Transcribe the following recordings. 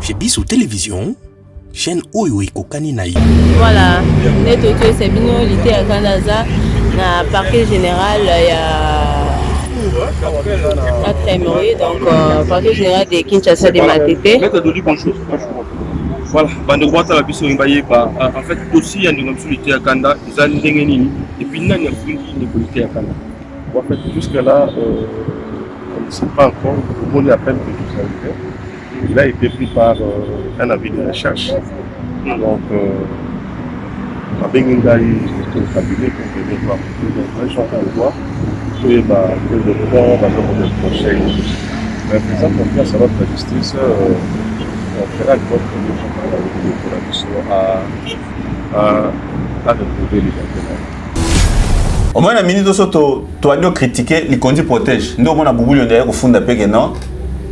Chez Bissou Télévision, chaîne Oyo Ekokani Naï. Voilà, c'est Bino, l'été à Canada, na parquet général, il y a 4 émeries, donc parquet général de Kinshasa de Matete. Bonjour. Voilà, bande droite à la Bissou Imbaye, en fait, aussi, il y a une l'été à Canada, ils ont une et puis il y a une politique à Canada. En fait, jusque-là, on ne sait pas encore, on est à peine que tout ça est fait. Il a été pris par un avis de recherche. Donc, ma benginga est au cabinet pour venir voir. Donc, je suis en train de voir que le corps va donner le conseil. Mais faisant confiance à notre justice, on fera le vote pour la mission à retrouver les intérêts. Au moins, la minute de tu as critiqué les conduits protège. Nous, on a beaucoup de fond de non.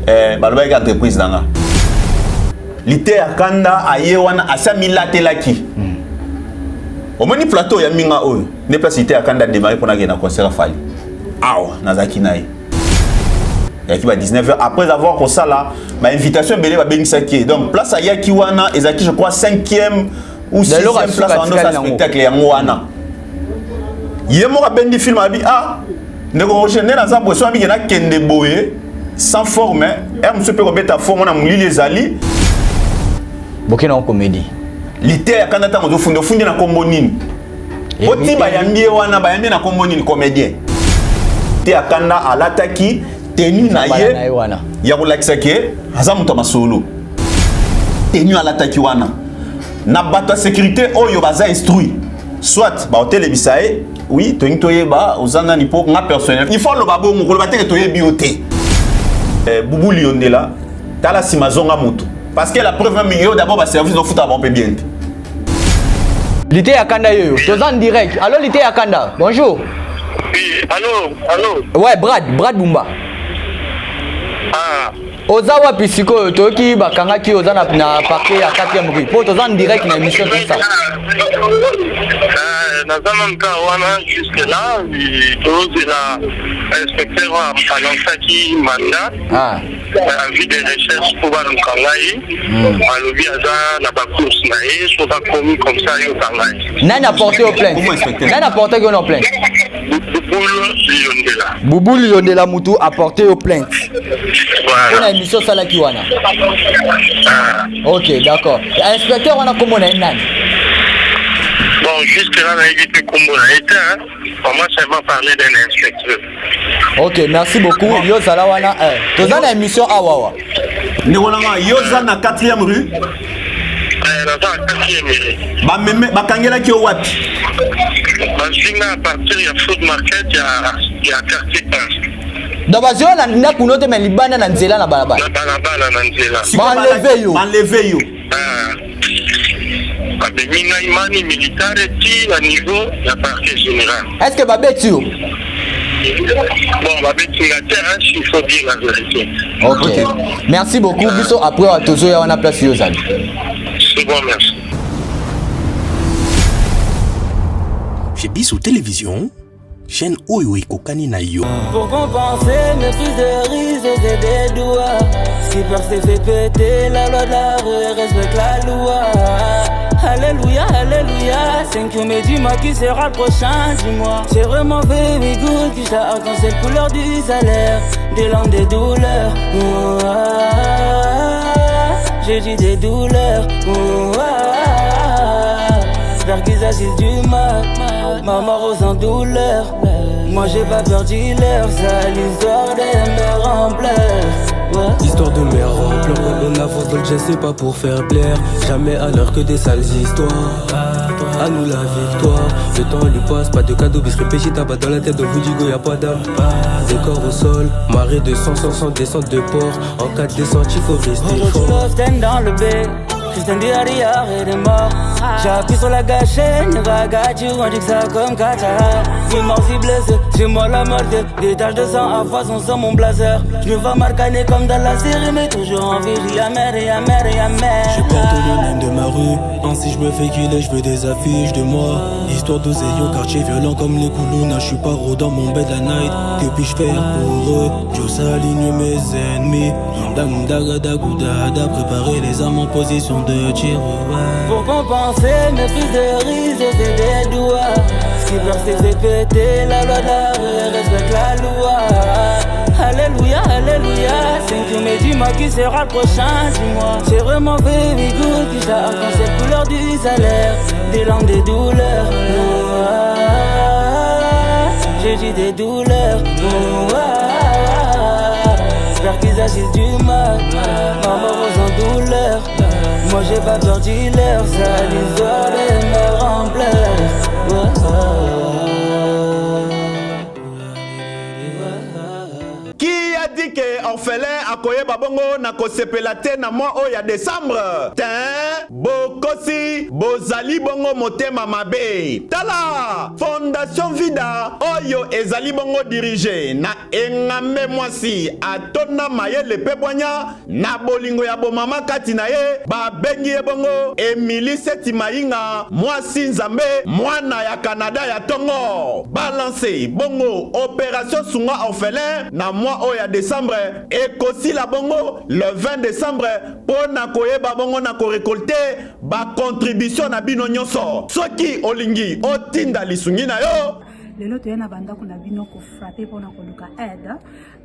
Baloba est entreprise dans l'été à Kanda à Yewana à Samila Telaki. Au moins, le plateau y a mis en haut. Ne pas citer à Kanda démarrer pour un concert à Fali. Ah, Nazaki Naï. Il y a 19h. Après avoir fait ça là, ma invitation est à Benisaki. Donc, place à Yakiwana, et Zaki, je crois, 5e ou 6e place en notre spectacle. Il y a Moana. Il y a un ben de film à ah, ne recherchez dans sa position avec un kende boye sans forme, et monsieur peut remettre à forme dans les ali. Bokena en comédie. L'été à Canada on doit fonder na kombonine. Oti ba yambie wana ba yambie na kombonine comédien. L'été à Canada à l'attaque tenu na ye. Ya ko lakisa ke azamu to masolo. Tenu à l'attaque wana. Na bato sécurité oyo baza instruit. Soit ba hôtel bisae oui, tu es ba uzanga ni pour ma personnel. Il faut le babo mo ko ba te to ye bioté. Boubou Liondela, tu as la simazonga moto. Parce que la preuve million d'abord va servir de foot avant bien. L'été à Kanda yo, tu es en direct. Allô l'été à Kanda. Bonjour. Oui, allô. Ouais, Brad Bumba. Ah. Ozawa Pisiko, Toki Bakangaki Ozana na parquet à 4e rue. Pour en direct na émission tout ça. Jusque là, il a inspecteur à l'Ansaki mandat, avis de recherche pour voir le Kangaï, à l'objet à la course, soit pas commis comme ça, il y a Kangaï. N'a apporté au plainte. N'a apporté au plainte. Boubou Liondela Moutou apporté aux plaintes. Voilà. On a une mission Salakiwana. Ok, d'accord. Inspecteur, on a comment on a une nane. Bon, jusque-là, on a évité comment on a été. On m'a seulement parlé d'un inspecteur. Ok, merci beaucoup. Yo Salawana. Tu as une émission à Wawa. Nous avons Yoza na 4e rue. Bakangela ki wapi? À partir de Food Market, il y a quartier 1. Donc, si on a une kunote mais libana na nzela na balabala. Na balabala na nzela. Enlevé yo. Mina imani militaire ti à niveau de la parquet général. Est-ce que babeti yo? Bon, babeti la terre, il faut dire la vérité. Ok. Merci beaucoup. Biso après à tozo ya wana place yo zali. C'est bon, merci. Chez Bissou Télévision, chaîne Oyo Ekokani Naï. Pour compenser mes prises de risque, j'ai des doigts. Ce qui peur c'est fait péter la loi de la rue, respecte la loi. Alléluia, alléluia. 5 mai du mois qui sera le prochain du mois. J'ai vraiment fait mes gouttes qui s'arrêtent quand c'est la couleur du salaire. Des langues des douleurs. J'ai dit des douleurs. Verguisage du mal, ma mort aux en douleur. Moi j'ai pas peur dealer, ça l'histoire des mères en pleurs. Histoire de mère en pleurs, on avance dans le jet, c'est pas pour faire plaire. Jamais à l'heure que des sales histoires. À nous la victoire, le temps lui passe, pas de cadeau, bis réfléchis, t'as pas dans la tête, dans le Voudigo y'a pas d'âme. Des corps au sol, marée de sang, sans descente de port. En cas de descente, il faut rester fort. On retrouve dans le B. Christian Diarra et des morts. J'appuie sur la gâchette, Nivagati, on dit que ça comme Kata. Oui, mort si blessé, j'ai moi la mort. Des taches de sang à foison sur mon blazer. Je me vois marcané comme dans la série, mais toujours en vie. Yammer. Je porte le nom de ma rue. Ainsi je me fais killer, je veux des affiches de moi. Histoire d'oseille au quartier violent comme les Koulouna. Je suis pas raw dans mon bed la night. Que puis-je faire pour eux? Je aligne mes ennemis. Préparer les armes en position de tir. Pour compenser mes prises de risque, c'est des doigts. Ce qui perce c'est péter la loi de la rue, respecte la loi. Alléluia, alléluia. C'est que me dis-moi qui sera le prochain, dis-moi. C'est vraiment baby good qui t'a quand cette couleur du salaire. Des langues, des douleurs. J'ai dit des douleurs. J'espère qu'ils agissent du mal. Maman rose en douleur. Moi j'ai pas peur dealer. Ça l'histoire les mères en pleurs. Qui a dit que orphelin akoye babongo na kosepela te na mois oya décembre? Tin bokosi bozali bongo motema mabe. Tala Fondation Vida oyo ezali bongo dirige na engambe mwasi atona mayele pebwanya na bolingo ya bomama kati na ye babengi ye bongo Emily Seti Mainga mwasi nzambe mwana ya Canada ya tongo balance bongo opération sunga orphelin na mois oya décembre ekosi la bongo le 20 décembre pour na koyeba bongo na ko récolter ba contribution na bino nyonso soki olingi otinda lisungi na yo. Lelo toyena banda kuna bino ko frapper pour na koluka aide.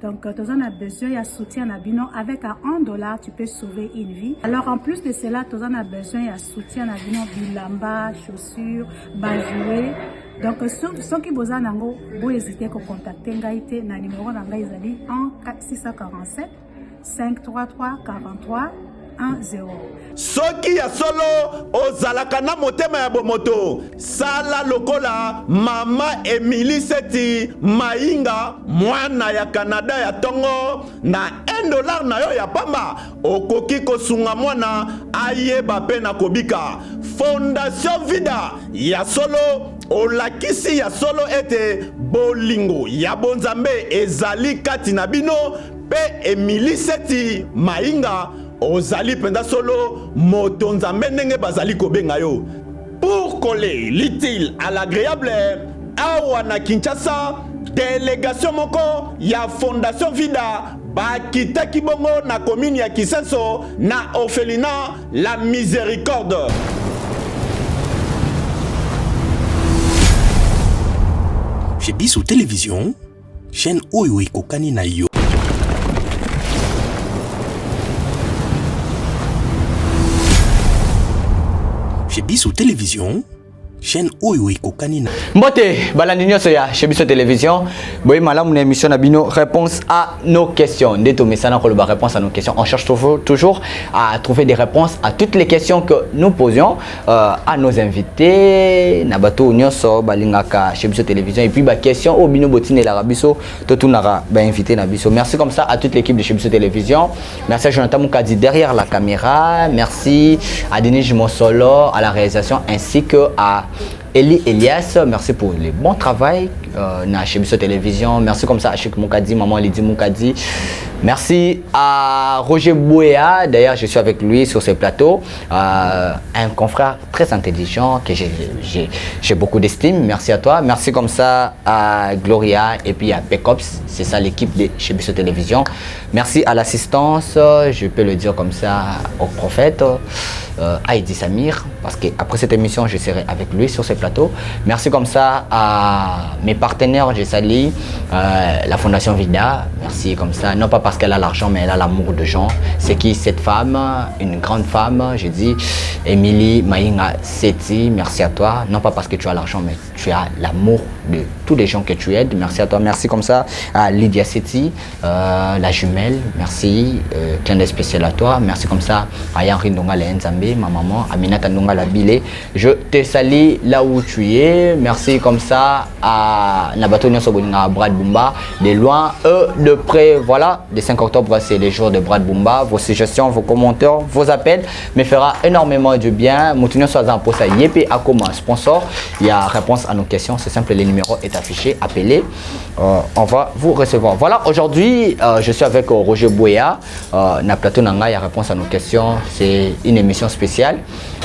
Donc tu as besoin de soutien na bino avec $1 tu peux sauver une vie. Alors en plus de cela tu as besoin de soutien na bino bilamba, chaussures, bajouer. Donc ceux qui besoin nango bo hésiter ko contacter ngai te na numéro na ngai ezali 647 533 43 10. Soki ya solo ozalaka na motema ya bomoto sala lokola mama Emily Seti Mainga mwana ya Canada ya tongo na $1 na yo ya pamba okoki kosunga mwana ayeba pe na kobika. Fondation Vida ya solo olakisi ya solo ete bolingo ya bonzambe ezali kati na bino pe Emily Seti Mainga ozali penda solo moto nzambe ndenge bazali kobenga yo. Pour coller l'utile à l'agréable awa na Kinshasa délégation moko ya Fondation Vida bakitaki bongo na commune ya Kisenso na orphelinat La Miséricorde. Chez Bissou Télévision, chaîne oyo ekokani na yo. Chez Bissou Télévision, chaîne oyo ekokani na Mbote balandi nyonso ya chez Bissou Télévision boy malamu na émission na bino réponse à nos questions ndeto mesana ko ba réponse à nos questions. On cherche toujours à trouver des réponses à toutes les questions que nous posions à nos invités na bato nyonso balingaka chez Bissou Télévision et puis ba question au bino botine la biso to tunara ba invité na biso. Merci comme ça à toute l'équipe de chez Bissou Télévision. Merci à Jonathan Moukadi derrière la caméra, merci à Denis Mosolo à la réalisation ainsi que à Eli Elias, merci pour le bon travail chez Bissou Télévision. Merci comme ça à Cheikh Moukadi, maman Lydie Moukadi. Merci à Roger Bouéa, d'ailleurs je suis avec lui sur ce plateau, un confrère très intelligent que j'ai beaucoup d'estime. Merci à toi. Merci comme ça à Gloria et puis à Pecops, c'est ça l'équipe de chez Bissou Télévision. Merci à l'assistance, je peux le dire comme ça au prophète, Heidi Samir, parce qu'après cette émission je serai avec lui sur ce plateau. Merci comme ça à mes partenaires, je salue la Fondation Vida, merci comme ça, non pas parce qu'elle a l'argent mais elle a l'amour de gens. C'est qui cette femme, une grande femme, je dis Emily Mainga Seti, merci à toi, non pas parce que tu as l'argent mais tu as l'amour de tous les gens que tu aides. Merci à toi. Merci comme ça à Lydia Seti, la jumelle. Merci. Clin d'œil spécial à toi. Merci comme ça à Yanri Ndonga la Nzambe, ma maman, Aminata Ndonga la Bilé. Je te salue là où tu es. Merci comme ça à Nabato Nyosoboninga, Brad Bumba. De loin, de près. Voilà, le 5 octobre, c'est les jours de Brad Bumba. Vos suggestions, vos commentaires, vos appels me fera énormément du bien. Moutinho Soazan pour ça, Yépé Akoma, sponsor. Il y a réponse à nos questions. C'est simple, le numéro est affiché. Appelez. On va vous recevoir. Voilà, aujourd'hui, je suis avec Roger Bouya. Na plateau Nanga, il y a réponse à nos questions. C'est une émission spéciale.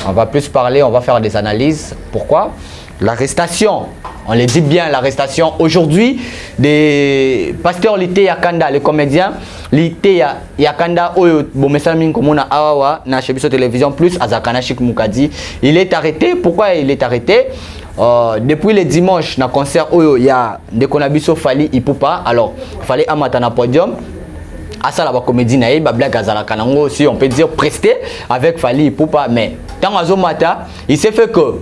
On va plus parler, on va faire des analyses. Pourquoi? L'arrestation, on le dit bien, l'arrestation aujourd'hui des pasteurs Lité Yakanda, les comédiens Lité Yakanda, Awawa, na Chebiso Télévision Plus, Azakana Chik Mukadi. Il est arrêté. Pourquoi il est arrêté? Depuis le dimanche, na concert, il y a des Konabiso Fali Ipupa. Alors, Fali Amatana Podium. À ça, la comédie naïe, Babla Gazala Kanango aussi, on peut dire presté avec Fali Ipupa. Mais, tant à Zomata, il s'est fait que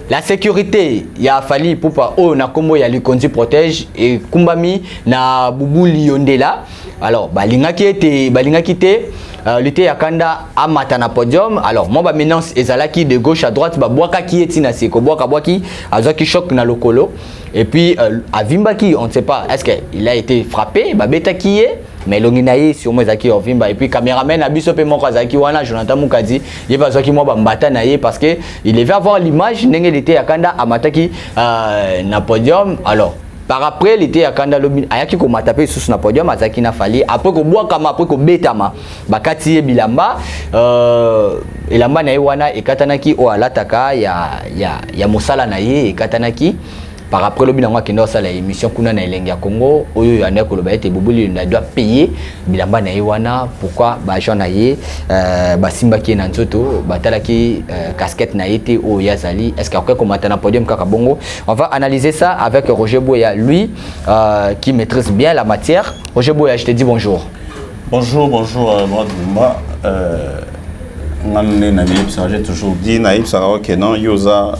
la sécurité, il y a Fali Ipupa, na Kombo, il y a Likondi protège et Kumbami, na Boubou Liondela. Alors, Balinga qui était, Lité Yakanda à Matana Podium. Alors, moi, maintenant, Ezalaki de gauche à droite, Boaka qui est Tinaseko, Boaka Boaki, Azaki choc na lokolo. Et puis, à Vimbaki, on ne sait pas, est-ce qu'il a été frappé, Babeta qui est, mais l'onginaï sur moi Zaki au Vimba. Et puis, caméraman, Abisope Mokazaki, Wana, Jonathan Mukadi, il va Zaki Moba Mbata Naye parce qu'il devait avoir l'image, Nenge Lité Yakanda à Mataki na Podium. Alors, par après, Lité Yakanda ayaki ko matape sous na podium azaki na Fali après ko boa kama après ko betama bakati bilamba elamba na wana ekatanaki o alataka ya mosala na ye ekatanaki par après lobi nango akenda osala émission kuna na elenge ya Congo oyo ya ndeko loba ete bobuli na doit payer bilamba na wana pourquoi ba jean na ye ba simba ki na nzoto batalaki casquette na été o yazali est-ce qu'après komata na podium kaka bongo on va analyser ça avec Roger Bouya lui qui maîtrise bien la matière. Roger Bouya, je te dis bonjour. Bonjour Brad Bumba. J'ai toujours dit naïf Sarah que non yosa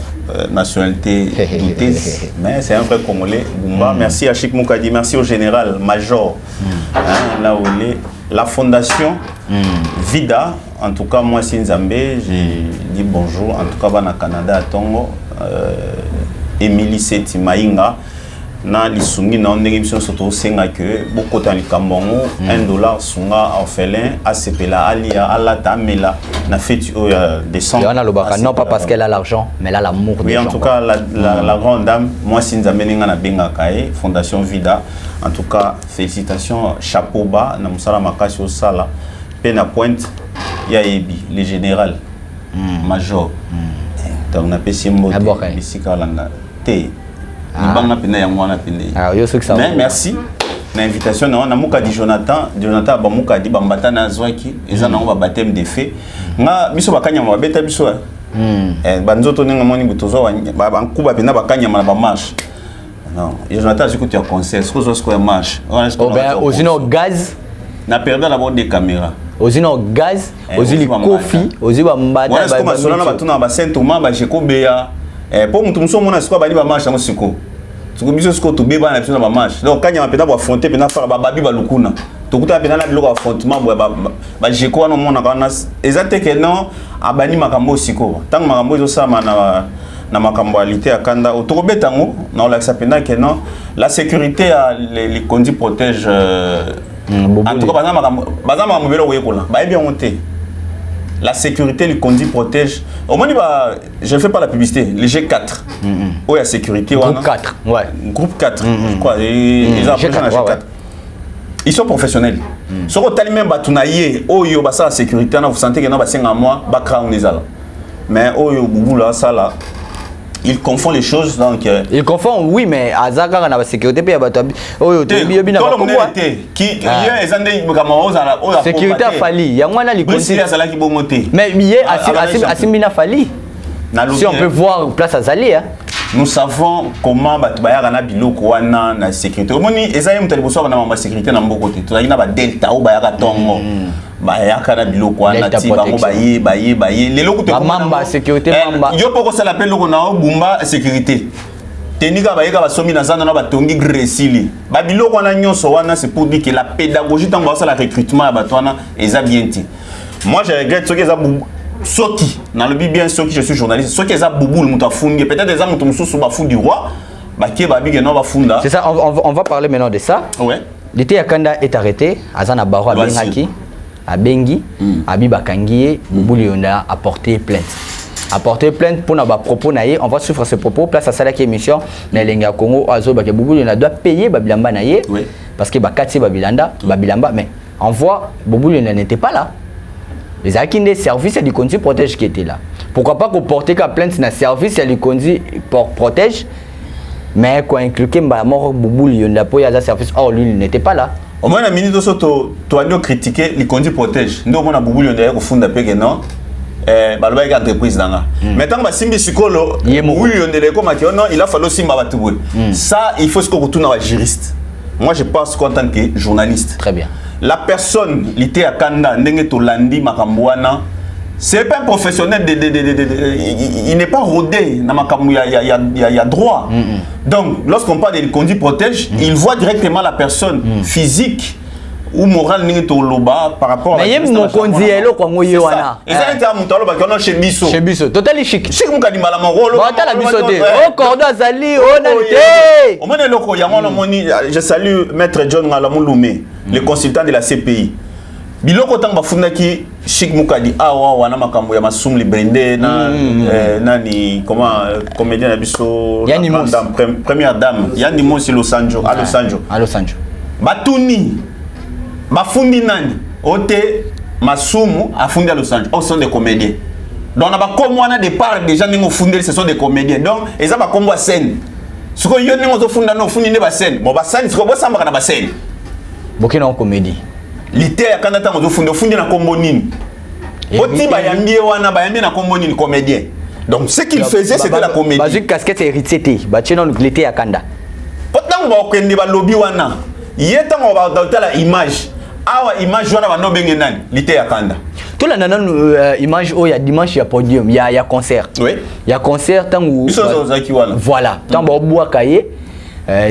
nationalité douteuse mais c'est un vrai Congolais Bumba. Merci à Chik Mukadi, merci au général major là où il est la fondation Vida. En tout cas moi c'est Nzambe, j'ai dit bonjour en tout cas bana Canada à Tongo Emily Seti Mainga na lisungi na ndenge biso soto senga que beaucoup dans likambongo $1 sunga orphelin asepela alia alata mela na fête décembre. Non pas parce qu'elle a l'argent mais elle a l'amour des gens. Oui en tout cas la grande dame moi Sinzambe ninga na benga kae fondation Vida. En tout cas félicitations chapeau bas na musala makasi au sala pe na pointe ya yebi le général major donc na pesimbo bisika langa te. Mais merci l'invitation na muka di Jonathan bamuka di bambata na zwaki eza na baptême de feu nga biso bakanya mabeta biso banzoto ninga moni butozo ba nkuba pena bakanya na ba marche non Jonathan zikuti ya concert ce ya marche ozino gaz na perda la bord des caméras ozino gaz ozili kofi oziba mbata ba est-ce que solana batuna ba Saint Thomas ba Jekobeya pour mutu muso mona siko bali ba marche na siko siko biso siko to beba na biso na ba marche donc kanya mapenda ba affronter pena fara ba babi ba lukuna to kuta pena na biloko affrontement ba jeko na mona kana exacte que non abani makambo siko tant makambo zo sama na makambo Lité Yakanda to betango na la pena que non la sécurité les conduits protège en tout cas bazama mobelo wekola ba bien monter. La sécurité, le conduit protège. Au moins, je ne fais pas la publicité. Les G4. Où il y a sécurité. Groupe 4. Ouais. Groupe 4. Je crois. Ils ont G4. Ouais. Ils sont professionnels. Si vous avez même batounaye, oh yo basa la sécurité, vous sentez que non basé en moi, bakra on est là. Mais oh yo boubou là ça là. Ils confondent les choses donc. Ils confondent oui mais azaka na la sécurité puis batabi. Oh yo tobi bina ba ko qui hier ezande kamao za la sécurité a Fali. Yango na li conseiller azala ki bongote. Mais hier Asimbina Fali. Si on peut voir place Azali hein. Nous savons comment batubaya na biloko wana na sécurité. Omoni ezaye mutaliboso na mamba sécurité na mbokote. Tozali na ba delta ou ba tongo. Bayaka na biloko wana ti bango baye lelo kuto mamba sécurité mamba yo poko sala pe loko na Bumba sécurité Tenika bayeka basomi na zana na batongi gresili. Babiloko wana nyonso wana c'est pour dire que la pédagogie tant que la recrutement ya batwana eza bien ti. Moi je regrette ce que ça soki dans le bien soki je suis journaliste soki eza bouboule muta fundi peut-être eza mutu mususu ba fundi roi ba ke ba bige no ba funda. C'est ça on va parler maintenant de ça. Ouais. L'été ya Kanda est arrêté azana baro abengaki abengi abi bakangiye bouboule yonda a porté plainte. A porté plainte pour nos propos naïe, on va suivre ces propos place à ça qui émission na lenga Congo azo ba Boubou on doit payer babilamba naïe parce que ba katsi babilanda babilamba mais on voit Boubou n'était pas là. Les acquis des services du conduit protège qui était là. Pourquoi pas qu'on porter ka plainte na service du conduit protège mais quoi inclure ba mort Boubou yonda po ya service or lui il n'était pas là. Au moins la minute to doit critiquer les conduit protège. Nous on a Boubou yonda ko funda pe non. Baloba est entreprise danga. Maintenant ba simbi sikolo oui on est comme non il a fallu simba batoué. Ça il faut ce qu'on retourne à juriste. Moi je pense qu'en tant que journaliste. Très bien. La personne l'été à Kanda ndenge to landi makambwana c'est pas un professionnel il n'est pas rodé na makambu ya droit. Donc lorsqu'on parle de conduite protège, il voit directement la personne physique ou moral n'est to loba par rapport mais yem mon kondielo kwa ngoyo wana ezali ta mutalo ba kono chez biso totally chic mukadi mala mangolo ba tala biso te o cordon azali o nalité o mone loko ya mona moni je salue maître John Ngalamulume le consultant de la CPI biloko tanga bafundaki chic mukadi awa wana makambo ya masum librende na nani comment comédien na biso première dame yani Mosi Los Angeles à Los Angeles batuni bafundi nani ote masumu afundi à Los Angeles au sont des comédiens donc na ba comme wana départ déjà ningo fundi ce sont des comédiens donc eza ba kombo scène ce que yo ningo zo funda no fundi ne ba scène bon ba scène ce que bo samba na ba scène bokina en comédie lité ya kana tango zo fundi na kombo nini oti ba yambie wana ba yambie na kombo nini comédien donc ce qu'il faisait c'était la comédie ba casquette héritier té ba tcheno lité ya kanda potango ba okende ba lobby wana yetango ba dotala image awa image wana bano benge nani lité ya Kanda tout la nana image oh ya dimanche ya podium ya concert oui ya concert tango biso zaki wana voilà tango boa kaye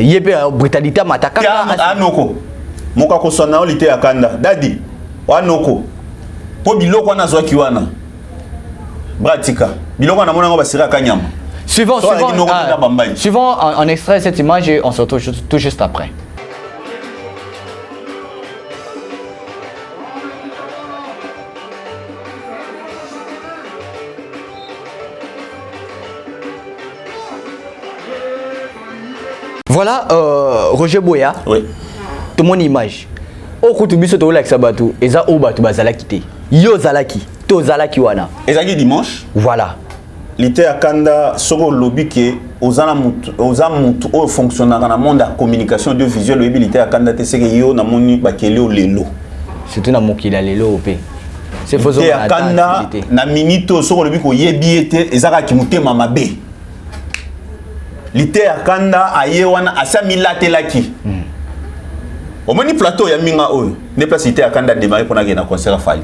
yebe brutalité mataka anoko moka ko sona lité ya Kanda dadi wanoko po biloko wana zwaki wana bratika biloko na mona ngo basira kanyama suivant en extrait cette image et on se retrouve tout juste après. Voilà, Roger Boya. Oui. Tout mon image. Au kutubiso to like sabatu, eza obatu bazalaki te. Yo zalaki, to zalaki wana. Ezaki dimanche. Voilà. Lité à Kanda soko lobby ke ozana mutu o fonctionnaire dans le monde de la communication audiovisuelle le lité à Kanda te seke yo na moni bakele o lelo. Surtout na mokila lelo opé. C'est faux lité à Kanda na minito soko lobby ko yebiete ezaka kimutema mabe. Lité à Kanda aye wana asa milatelaki. Au moni plateau ya minga oyo ne place lité à Kanda démarrer pour na concert fali.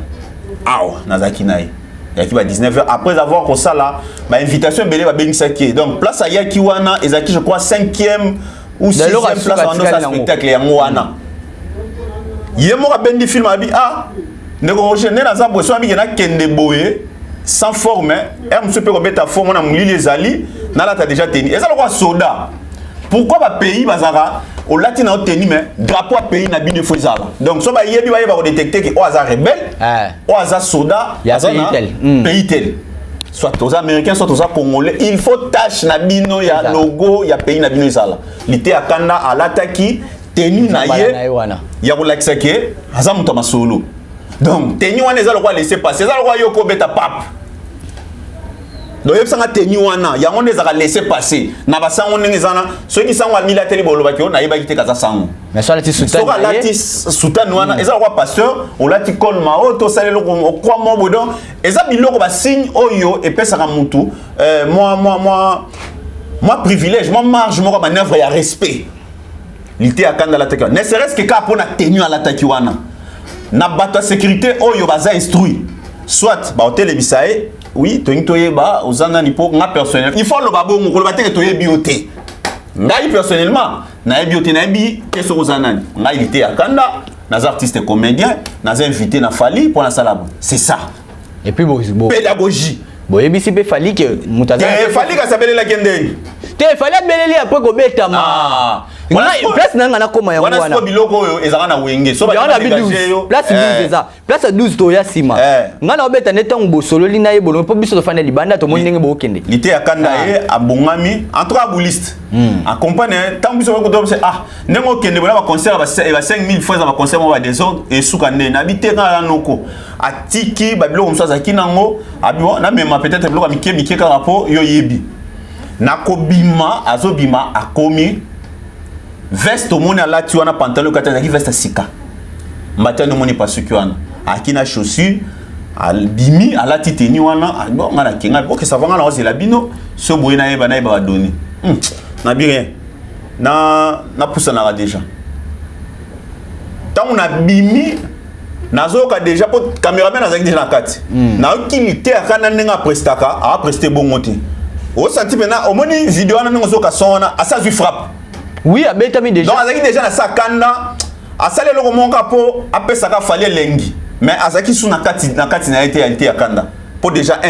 Awa nazaki nae. Yaki ba 19h après avoir comme ça là ba invitation belé ba bengisaki donc place à yaki wana ezaki je crois 5e ou 6e place dans notre spectacle ya wana. Yemo ka bendi film abi ndeko Roger ne na za boso abi na kende boye sans forme monsieur peut mettre forme na mulili ezali na la ta déjà tenu ezalo quoi soda pourquoi ba pays bazara au latin na tenu mais drapeau pays na bino fozala donc so ba yebi ba détecter que o azar rebelle o azar soda azana pays tel soit aux américains soit aux congolais il faut tâche na bino ya logo ya pays na bino ezala lité akanda à l'attaque tenu na ye ya ko lakisa ke azamu to masolo donc tenu wana ezalo quoi laisser passer ezalo quoi yoko beta pape. Donc il y a tenu wana ya on les a laissé passer na basango ngezana ceux qui sont wa militaire boloba ki on na yeba ki te kaza sango mais ça la ti soutan so la ti soutan wana eza quoi pasteur on la ti kolma o to salelo ko kwa mo bodon eza biloko ba signe oyo et pesa ka mutu moi privilège moi marge moi manœuvre ya respect lité akanda la teka ne serait-ce que ka pona tenu à l'attaque wana na bato sécurité oyo baza instruit soit ba hotel bisae oui, toyeba ozana nipo nga personnel. Il faut le babo ngolo bateke toyebi oté. ngai personnellement nayebi ote nayebi keso kozanani ngai lité ya kanda nas artiste comédien nas invité na Fali pour la salabo c'est ça et puis bon pédagogie boyebi si pe Fali que mutaza Fali ka sabele la kendeni te Fali abeleli après ko betama place nanga na koma yango wana biloko oyo ezaka na wenge so ba place 12 eza place 12 to ya sima ngana obeta netango bosololi na yebolo po biso to fana libanda to mondenge bo kende lité ya kanda ye abongami en tout cas bouliste accompagne tant biso ko to ah nengo kende bona ba concert ba 5000 fois za ba concert mo ba desordre et sukande na bité na noko atiki ba biloko mso za kinango abibo na mema peut-être biloko mike ka rapport yo yebi na kobima azobima akomi veste moni ala tu wana pantalon kata ki veste sika matano moni pasuki wana akina chaussure albimi ala titeni wana nga na kinga OK ça va nga na ozela bino so boye na yeba ba doni na bien na poussa na déjà tant on a bimi nazoka déjà pour cameraman azaki déjà na kati na okilité akana nenga prestaka a presté bongote o senti pena o moni vidéo wana ngo zoka sona asa zu frappe. Oui, abetami déjà. Donc azaki déjà na sakanda asale loko monka po apesaka fali lengi. Mais azaki sous na kati na été ya kanda. Pour déjà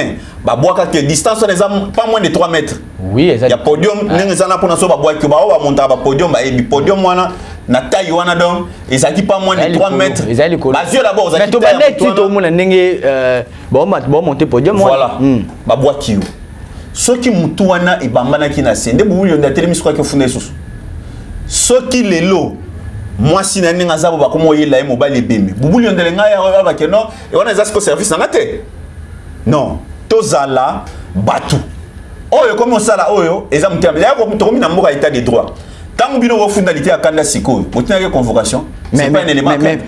ba boaka que distance les pas moins de 3 mètres. Oui, exactement. Il y a podium nenga sana pour na so ba boaki ba wa monta ba podium ba ebi podium wana na taille wana donc ezaki pas moins de 3 mètres. Ba yeux d'abord ezaki. Mais to ba net to mona ndenge ba monter podium voilà. Ba boaki. Soki mutu wana ebambana ki na sende bubuli onda telemi sokwa ke funda isusu soki lelo mwasi na ninga zabo bakomo yela ye mobali bembe bubuli onda lenga ya ba ke non e wana ezasiko service na ngate non tozala batu oyo comme osala oyo eza mutembe ya ko tokomi na mboka état de droit tant bino ko funda lité akanda siko botina ke convocation c'est pas un élément mais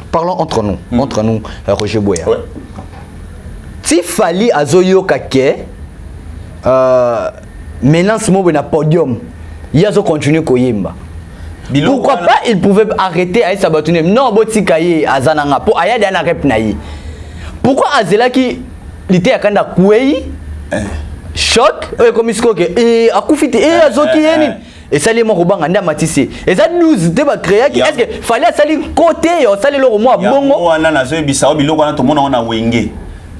parlons entre nous Roger Boya si Fali azoyoka ke maintenant ce moment na podium il a continué koyemba pourquoi pas il pouvait arrêter à Sabatouné non botikaye azananga pour aya dana rep nayi pourquoi azela ki lité akanda kuei choc comme isko ke akufite azoki yeni et ça les mo robanga nda matissé et ça nous te ba créer est-ce que fallait sali côté yo sali lo mo bongo wana na zo bisao biloko wana to mona wana wenge.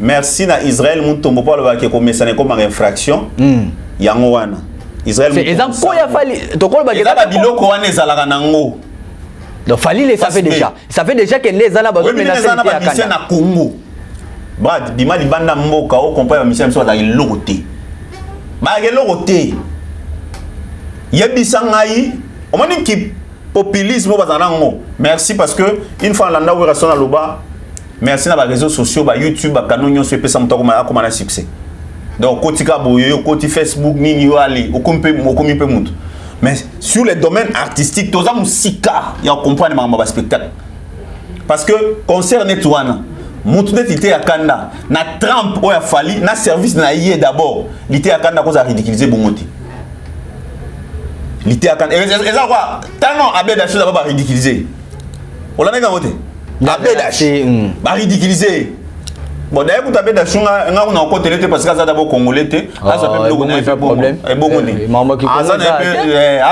Merci na Israël mutombo pa lo ke komesana comme infraction yango wana Israël c'est exemple quoi ya fali to ko ba ba biloko wana ezalaka nango donc fali les ça fait déjà que les ala ba menacer na Congo brad bima libanda mboka o compagnie mission so la lokote ba ke lokote yebisa ngai o moni ki populisme bazanango merci parce que une fois landa ou restaurant loba merci na ba réseaux sociaux ba YouTube ba kanonyo so pesa mutako ma komana succès donc kotika boyo koti Facebook nini yo ali okompe mutu mais sur les domaines artistiques toza musika ya comprendre ma spectacle parce que concert netwana mutu netité ya kanda na trempe o ya Fali na service na yé d'abord lité ya kanda ko za ridiculiser bongote lité ya kanda et ça quoi tellement abeda chose ba ridiculiser on l'a nega moté ba ridiculiser bon d'ailleurs vous avez des nga on a encore télé parce que ça d'abord congolais ça fait le problème et bongo ni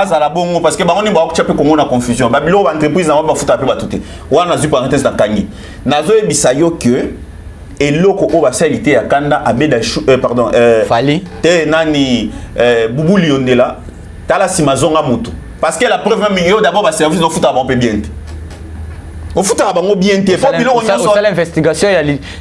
ça la bongo parce que ba on ni ba chaper Congo na confusion ba bilo entreprise na ba futa pe ba touté wana zu parenthèse na kangi nazo ebisa yo que eloko o ba salité ya kanda abeda pardon Fali te nani bubuli ondela tala simazonga mutu parce que la preuve même yo d'abord ba service no futa ba pe bien. Au foot à bango bien té faut bilo on ça l'investigation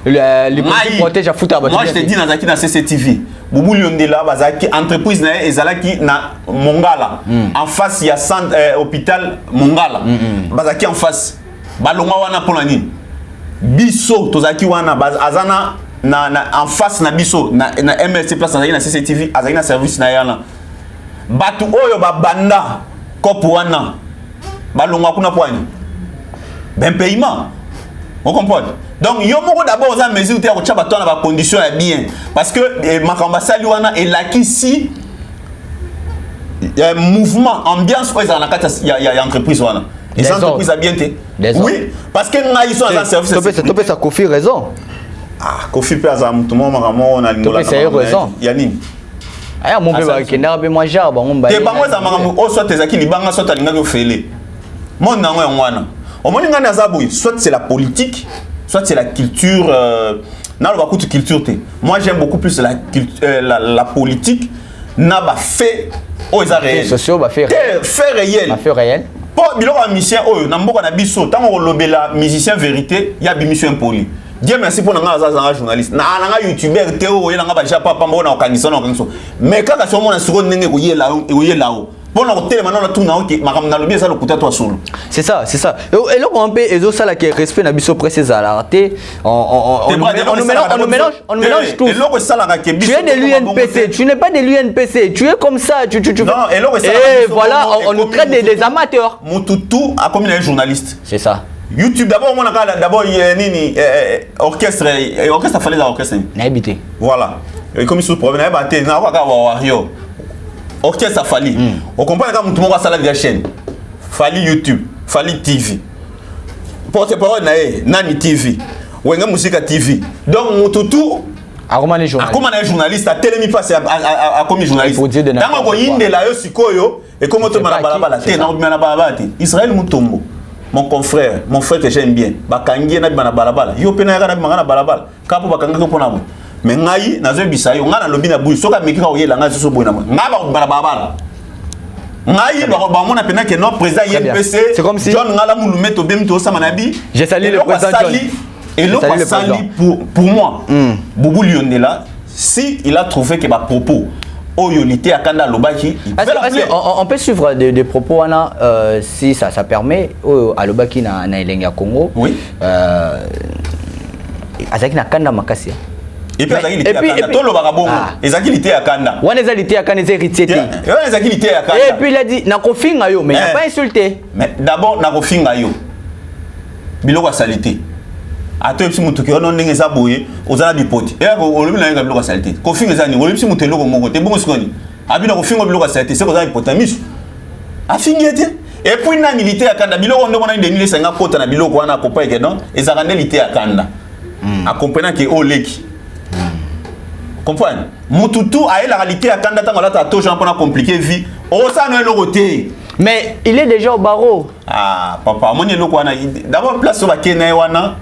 il y a les protège à foot à moi je te dis nazaki na CCTV Boubou Liondela bazaki entreprise na ezalaki na Mongala en face il y a centre hôpital Mongala bazaki en face balonga wana pona nini biso tozaki wana azana na en face na biso na MLC place na CCTV azaki na service na yana batu oyo babanda kopo wana balonga kuna poani ben paiement on comprend donc yo moko d'abord aux mesures te ko tchaba to na ba condition ya bien parce que makamba sali wana et la si mouvement ambiance quoi ça na kata ya entreprise wana les entreprises a bien té oui parce que nga ils sont en service topé ça Kofi raison Kofi pe za mutumo makamo na lingola raison ya nini aya mon bébé kenda be moi jarba on ba te bango za makambo o soit ezaki libanga soit alinga ko fele mon nango ya ngwana o moni ngana zaboui soit c'est la politique soit c'est la culture na lo bakutu culture te moi j'aime beaucoup plus la politique na ba fait o eza réel sociaux ba fait réel ba fait réel po biloko ya musicien oyo na mboka na biso tango ko lobela musicien vérité ya bimission impoli. Dieu merci pour nga journaliste na nga youtubeur te o yela nga ba japa pamba na okangisa na okangisa mais kaka so mona siko ndenge ko yela o pour na hotel maintenant tout na ok makam na lobi ça le kuta toi solo c'est ça et là on peut ezo sala qui respect na biso précise à l'arté on mélange tout. Tu es de l'UNPC, tu n'es pas de l'UNPC, tu es comme ça, tu non et voilà on nous traite des amateurs. Mututu a comme un journaliste. C'est ça. YouTube d'abord on a d'abord nini orchestre fallait l'orchestre na habité voilà et comme sous problème na baté na kwa wario orchestre fallait on comprend quand tout le monde a la chaîne fallait YouTube fallait TV porte-parole na nani TV wenga musique TV donc mututu akoma les journalistes a télémi passe à comme journaliste dans ko yindela yo sikoyo et comme to mana balabala te na na balabala Israël Mutombo mon confrère, mon frère que j'aime bien, bakangi na bana balabala. Yo pena na bana balabala. Kapo bakanga ko pona mo. Mais ngai na zo bisayo ngana lobi na bui soka meki ka oyela ngai so boy na mo. Ngaba bana balabala. Ngai ba mona pena que notre président INPC c'est comme si John ngala mulume to bem to sama nabi. J'ai salué le président John. Et l'autre sali pour moi. Boubou Lionela si il a trouvé que ba propos Oyolité à Kanda Lobaki. On peut suivre des propos si ça permet à Lobaki na Elenga Congo. Oui. Azaki na Kanda Makassia. Et puis Azaki lité à Kanda. Tout le barabongo. Azaki lité à Kanda. On est lité à Kanda c'est héritier. Azaki lité à Kanda. Et puis il a dit na kofinga yo mais il n'a pas insulté. Mais d'abord na kofinga yo. Biloko salité. Ato epsi mutu ke ono ndenge za boye ozala bipoti e ko olobi na ngabilo ka salite ko finga za ni olobi mutu loko moko te bongo sikoni abina ko finga bilo ka salite se ko za bipota misu afingete et puis na milité akanda biloko ndo mona ndeni lesenga kota na biloko wana ko pa ke non ezaka ndeli akanda a comprenant que oleki comprendre mututu a la réalité akanda tango la tato jean pour compliquer vie o ça no eloko te. Mais il est déjà au barreau. Ah papa moni eloko wana d'abord place ba kena wana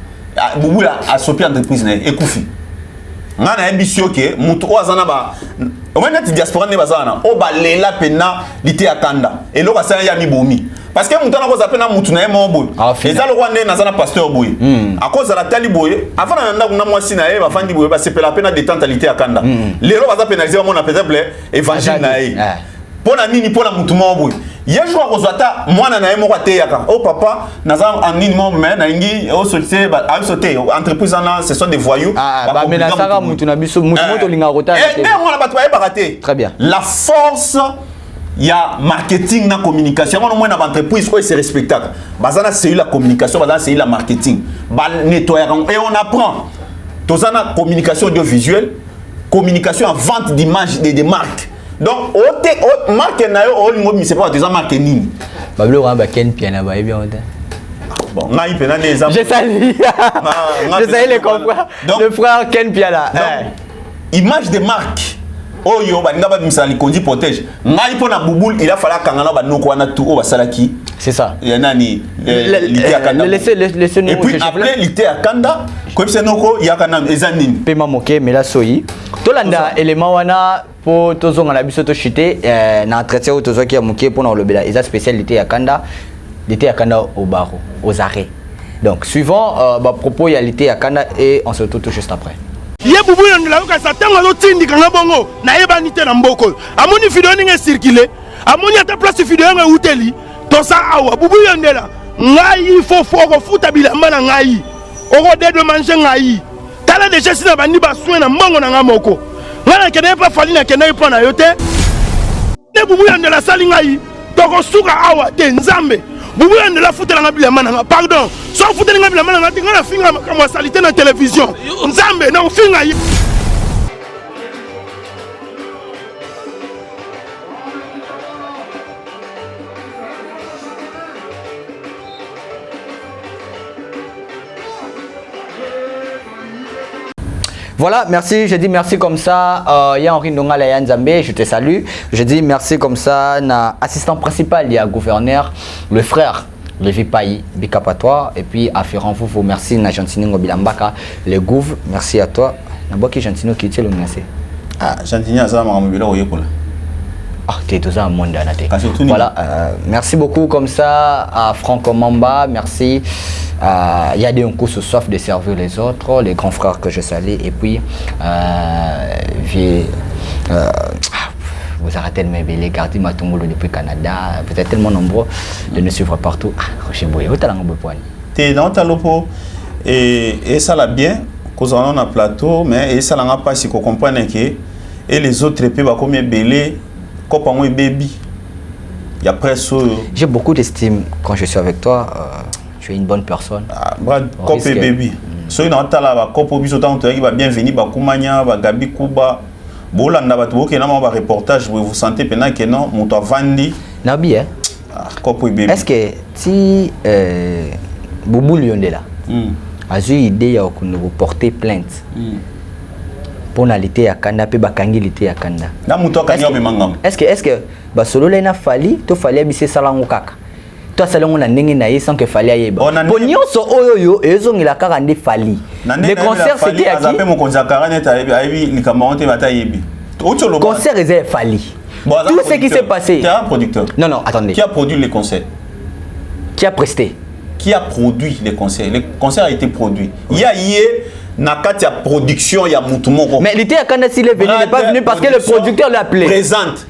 Boubou a sopé entreprise na ekufi ngana ambitio ke mutu ozana ba o mena ti diaspora ne bazana o ba lela pena lité akanda et loko sa ya mi bomi parce que mutu na ko zapena mutu na mo boy eza loko ne na zana pasteur boy a cause la tali boy avant na ndako na mwasi na e ba fandi boy ba sepela pena détente lité akanda lelo baza pénaliser mon peut-être évangile na e pona nini pona mutu mo boy yejo ko zata mwana na yemo kwate yaka oh papa naza en nini mo mais na ngi o solité ba a sauté entreprise na ce sont des voyous ba menasaka mutu na biso mutu moto linga rota et on a pas toi baraté très bien la force ya marketing na communication on moins na entreprise ko c'est respectable bazana c'est la communication bazana c'est la marketing ba nettoyer et on apprend tozana communication audiovisuelle communication en vente d'images des marques. Donc, au marque na yo o lingo mi c'est pas déjà marque nini. Bablo wa ba ken piana ba bien on. Bon, ngai pena des exemples. Je salue. Je salue les confrères. Le frère Ken Piala. Image de marque. Oh yo ba ngaba misali kondi protège. Ngai pona bubul il a fallu kangana ba noko wana tout o basalaki. C'est ça. Il y a nani lité akanda. Laissez nous. Et puis après lité akanda, comme c'est noko ya kana ezanini. Pema moke mela soyi. Tolanda élément wana pour tozonga na biso to chuter na entretien au tozo ki amuke pour na lobela eza spécialité ya kanda l'été ya kanda au barreau aux arrêts. Donc suivant propos ya l'été ya kanda et on se retrouve tout juste après. Ye bubu yondela yo kasa tango zo tindi kanga bongo na yebani te na mboko amoni video ninge circuler amoni ata place video nga uteli to sa awa bubu yondela ngai fo futa bilamba na ngai oko de manger ngai tala déjà sina bandi ba soin na mbongo na ngamoko ngana kene pa fali na kene pa na yote ne bubu yondela sali ngai to ko suka awa te nzambe bubu yondela futela nga bilamba na pardon so futela nga bilamba na ngana finga kama salite na télévision nzambe na finga Voilà, merci. Je dis merci comme ça. Ya Henri Ndonga la Nzambe, je te salue. Je dis merci comme ça. Na assistant principal, il y a gouverneur, le frère Lévi Payi, Bikapatois. Et puis, afférent, vous merci. Na Gentini Ngobilambaka, le gouv, merci à toi. Na Boki Gentino qui est le merci. Ah, Gentini a ça, Maramobila, oui, pour là. Ah, tu es tout ça, monde voilà, merci beaucoup comme ça à Franco Mamba, merci. Il y a des coups ce soif de servir les autres, les grands frères que je salue. Et puis, vous arrêtez de m'éveiller, gardez ma tombole depuis Canada. Vous êtes tellement nombreux de nous suivre partout. Rocher Boye, vous êtes dans le point. Tu es dans ta lopo et ça l'a bien, qu'on a un plateau, mais ça n'a pas si qu'on comprenne que et les autres pays comme belé. Baby. Il y a presque. J'ai beaucoup d'estime quand je suis avec toi. Tu es une bonne personne. Brad, Copé Baby. Soy na tala ba Copo biso tant que va bienvenue ba Kumanya ba Gabi Kuba. Bolanda ba to ke na ba reportage vous sentez pendant que non moto vandi. Nabi hein. Copo Baby. Est-ce que si Boubou Liondela a eu idée de vous porter plainte pour l'été à Kanda pe bakangi l'été à Kanda. Na muto kanyo be mangam. Est-ce que ba solo la na fali to fali abise salango kaka. To salango na ndenge na sans que fali ayeba. Po nyonso oyo ezo ngila kaka ndi fali. Le concert c'était à qui? Mon concert Karanet ayebi likamante bata yebi. Concert est fali. Tout ce qui s'est passé. Tu es un producteur. Non, attendez. Qui a produit les concerts? Qui a presté? Qui a produit les concerts? Les concerts a été produit. Il y a Nakati a production, il y a Moutoumoko. Mais l'été à Kanda, s'il est venu, il n'est pas venu parce que le producteur l'a appelé. Présente.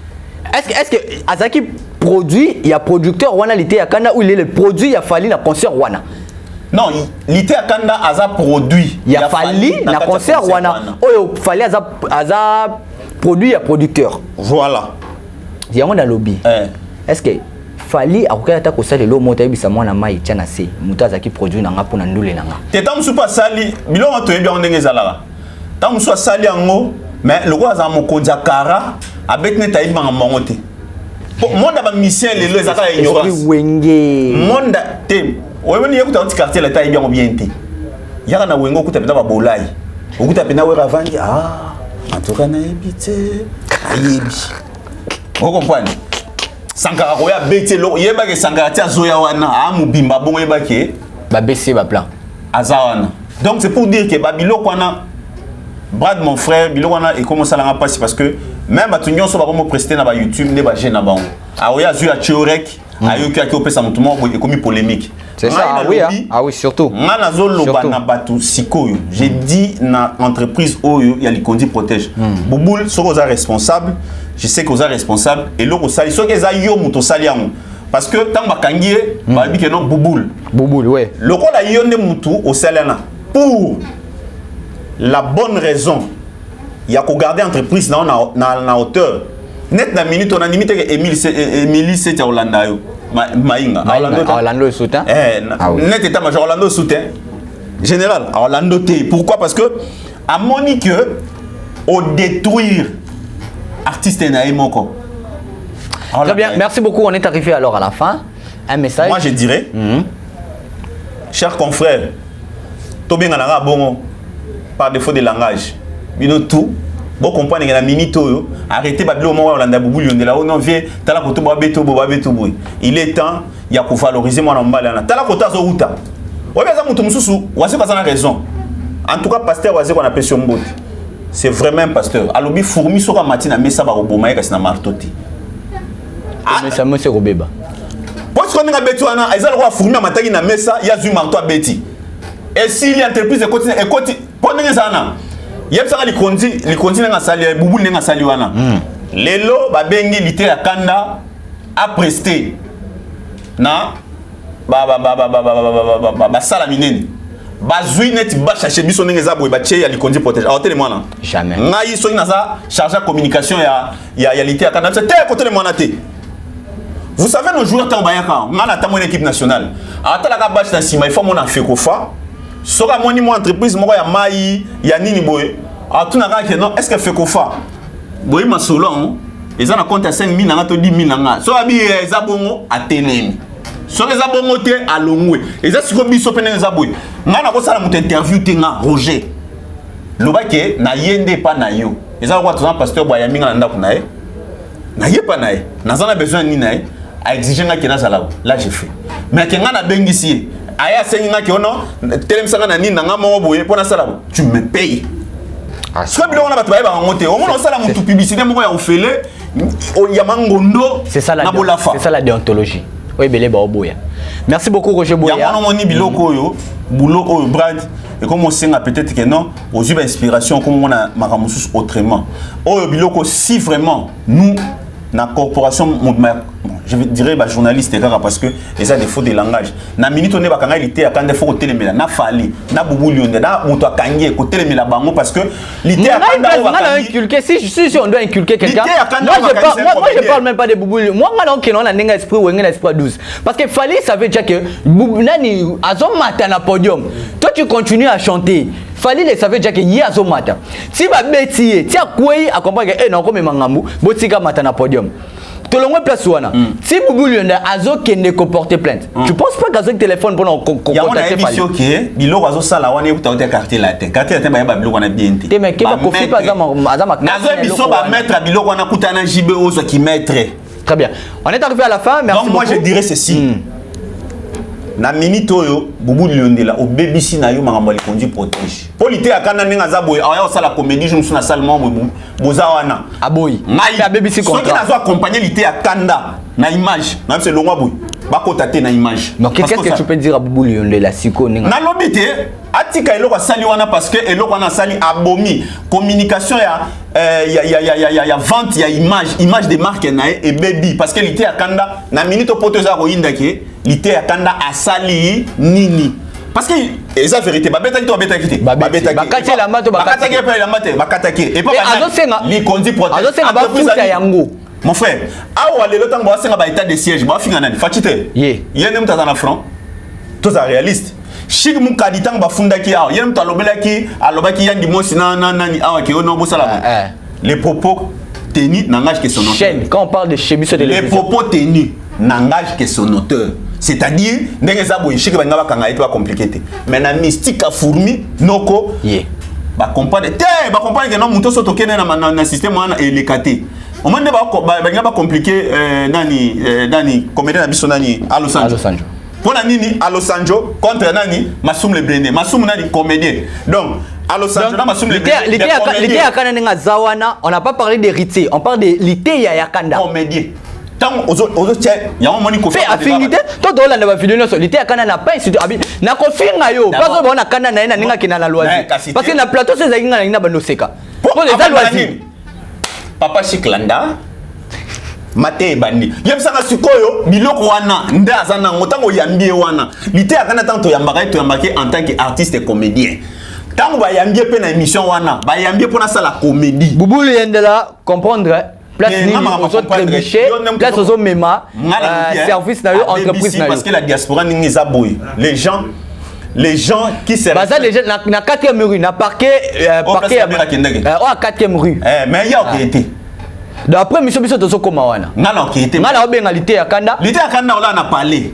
Est-ce que Azaki produit, il y a producteur Wana l'été à Kanda où il est le produit, il y a fallu le concert Wana? Non, l'été à Kanda a produit. Il y a fallu le concert Wana. Oh, il fallait Aza produit, il y a producteur. Voilà. Il y a un lobby. Est-ce que fali akokela ta kosala lo mota ebisa mwana mai tiana se muta zaki produit nanga pona ndule nanga teta musu pa sali bilongo to ebi ndenge zalaka ta musu sali yango mais le roi za mokonza kara abetne ta ibanga mongote monde ba mission lelo ezaka ignorance wenge monde te oyoni yekuta un quartier la ta ibi ngo bien te yaka na wengo kuta pena ba bolai okuta pena we ravandi en tout cas na ebite ayebi vous comprenez. Sankara koya bete lo yeba ke Sankara tia zoya wana amubimba bongo yeba ke ba BC ba plan azawana. Donc c'est pour dire que babilo kwana Brad mon frère bilo wana et comment ça l'a passé parce que même batunyo so ba comme prester na ba YouTube ne ba gêne na bango. Aoya zu ya Chiorek ayo ki aki opesa mutumo et comme polémique. C'est ça oui oui surtout. Ngana zo loba na batu sikoyo. J'ai dit na entreprise oyo ya Likondi protège. Bouboul soko za responsable. Je sais que vous êtes responsable et l'autre vous savez, ce que vous avez eu, parce que tant que vous avez dit non bouboule. Bouboule, ouais. Le rôle a eu au salaire pour la bonne raison, il y a qu'à garder l'entreprise dans la hauteur. Net na minute on a limité Emily c'est à Orlando. Maïnga. Orlando soutien. Net état-major Orlando soutien. Général Orlando T. Pourquoi? Parce que à Monique au détruire artiste Naïmoko. Très bien, merci beaucoup. On est arrivé alors à la fin. Un message. Moi je dirais, chers confrères, tout bien à bon par défaut de langage. Bino tout, bon comprendre la minute arrêtez babilo mo Olanda Boubou de là on vient tala ko to babeto boy. Il est temps il y a pour valoriser moi na mbala na. Tala ko tazo uta. Oya za mutu mususu, wasi ka sana raison. En tout cas pasteur wasi ko na pression mbote. C'est vraiment un pasteur. Alobi fourmi sur la matinée mais ça va roboma et na martoti. Mais ça me c'est robeba. Parce qu'on a betu ana ezal roi fourmi mataki na mesa ya zu marto beti. Et si l'entreprise continue et continue pendant ça na. Yep ça li continue na sali bubu na sali wana. Lelo ba bengi lité ya Kanda a presté. Na ba sala minene. Bazui net ba chercher biso ndenge za boy ba tché ya Likondi protège. Alors tele mwana. Jamais. Ngai so ina za chargé communication ya lité ya Kanda. C'est côté mwana té. Vous savez nos joueurs tambayaka, on a tamone équipe nationale. Atala ka batch na sima, il faut mon Fekofa. Soka moni mo entreprise moko ya mai ya nini boy. Atuna ka ke non, est-ce que Fekofa boy ma solo eza na compte à 5 000 na to 10 000 na. So abi eza bongo atelemi. So eza bongo te alongwe. Eza siko biso pene eza boy. Ngana ko sala mutu interview te nga Roger. lobake na yende pa na yo eza quoi ton pasteur boya minga na ndako na ye na ye pa na ye nazana besoin ni na ye a exiger nga kena sala là j'ai fait mais que nga na bengisi aya sengi nga kiono telem sanga na ni na nga mo boye pona sala tu me payes soit biloko na bato ba ba ngote au moins sala mutu publicité moko ya ofele ya mangondo c'est ça la déontologie oui belé ba oboya merci beaucoup Roger Boya ya moni biloko yo boulot oyo Brad et comme on sait peut-être que non aux yeux d'inspiration comme on a makamusus autrement oyo biloko si vraiment nous na corporation je dirais ba journaliste parce que les a des fautes de langage na minute on est ba kanga lité akande faut telemela na fali na bubu lionde na muto akangie ko telemela bango parce que lité akanda on va inculquer si on doit inculquer quelqu'un moi je parle même pas de bubu moi ngana okino na nenga esprit ou ngana esprit 12 parce que fali ça veut dire que nani azomata na podium toi tu continues à chanter fali le savait déjà que yi azomata si ba betier ti akwei akomba que na ko memangambu botika mata na podium to longwe place wana si bubu lionda azo kende ko porter plainte tu penses pas qu'azo téléphone pour contacter fali OK biloko azo sala wana yuta ote carte la tête ba biloko na bien te mais ke ba kofi pas azama nazo biso ba mettre biloko wana kutana jibe ozo qui mettre très bien on est arrivé à la fin merci donc moi je dirais ceci na minute oyo bubu liondela o BBC na yo makambo li conduit protège polité akana ninga za boy aya osala comédie je me suis na salle mo boza wana aboyi na BBC contrat soki nazo accompagner lité akanda na image même c'est longwa boy ba kotate na image donc qu'est-ce que tu peux dire à bubu liondela siko ninga na lobité atika eloko sali wana parce que eloko wana sali abomi communication ya vente ya image de marque na et baby parce que lité akanda na minute poteza ko indake lité akanda asali nini parce que eza vérité babeta ki to babeta ki te babeta ki bakati la mato bakati la mato bakataki et pas azosenga li kondi protège azosenga ba futa yango mon frère awa lelo tango basenga ba état de siège ba finga nani fatite yene mutazana franc to za réaliste Chik Moukadi tang ba fundaki awa yene mutalobelaki alobaki yandi mosi na nani awa ki ono bosala les propos tenus n'engagent que son auteur. Chaîne, quand on parle de chez Bissot les propos tenus n'engagent que son auteur. C'est-à-dire, pas compliqué. Mais la mystique a fourmi, noko, ba comprendre que non, muto soto kene na système et les katé. On m'a dit ba compliqué nani comédien na biso nani à Los Angeles. Pour nani à Los Angeles contre nani Massoum le Blende. Massoum nani comédien. Donc on n'a pas parlé d'héritier, on parle de l'ité Yakanda. Comédien. Tant aux autres, il y a un moment où fait affinité. Tout le monde a fait une l'ité Yakanda n'a pas institué. N'a pas fait un yo. Pas on a Kana na ninga qui n'a la loi. Parce que na plateau c'est zainga na banoseka. Pour les loisirs. Papa Chiklanda. Mate bandi. Yem sanga sikoyo biloko wana ndaza na ngotango yambie wana. L'ité Yakanda tanto yambaka to yambaki en tant qu'artiste et comédien. Tant ba yambie pe na émission wana, ba yambie pour na sala comédie. Boubou Yendela comprendre place ni aux autres trébuchés, place aux autres mema, service na yo, entreprise na yo. Parce que la diaspora ni zaboy. Les gens qui se bah ça les gens na 4e rue, na parquet à 4e rue. Mais il y a été. D'après monsieur biso tozo koma wana. Ngala qui était. Ngala obenga lité ya kanda. Lité ya kanda on a parlé.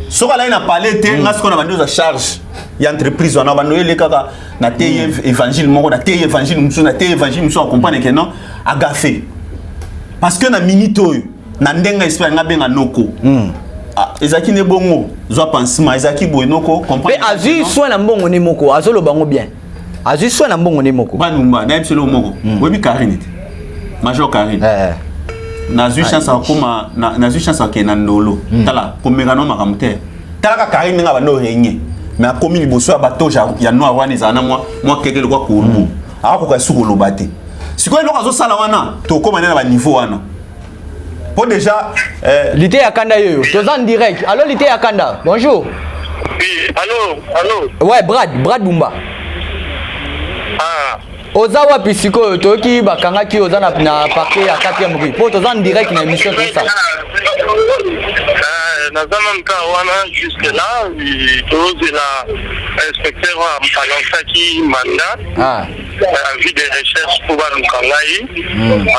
Soka là il a parlé té ngasko na bandoza charge. Ya entreprise on a bandoye le kaka na té évangile moko na té évangile musu na té évangile musu comprendre que non a gaffé. Parce que na minito na ndenga esprit nga benga noko. Ezaki ne bongo zo pansement ezaki boy noko comprendre. Mais azu soin na mbongo ne moko azolo bango bien. Azu soin na mbongo ne moko. Banumba na epselo moko. Webi Karine. Major Karine. Nazu chance akoma nazu chance akena ndolo. Tala komeka no makamte. Tala ka Karine nga bando renye. Mais akomi liboso ya bato ya noir wana ezana moi keke lokwa kurubu. Ako ka suko lobate. Sikoyo loka zo sala wana to koma na ba niveau wana. Pour déjà l'ité ya kanda yo. Toza en direct. Allô l'ité ya kanda. Bonjour. Oui, allô. Ouais, Brad Bumba. Oza wapi sikoyo toki bakanga ki oza na parquet ya 4e rue. Po toza en direct na émission tout ça. Nazana nka wana jusque là, tous la inspecteur alansaki mandat. Avis de recherche pour Balukangai.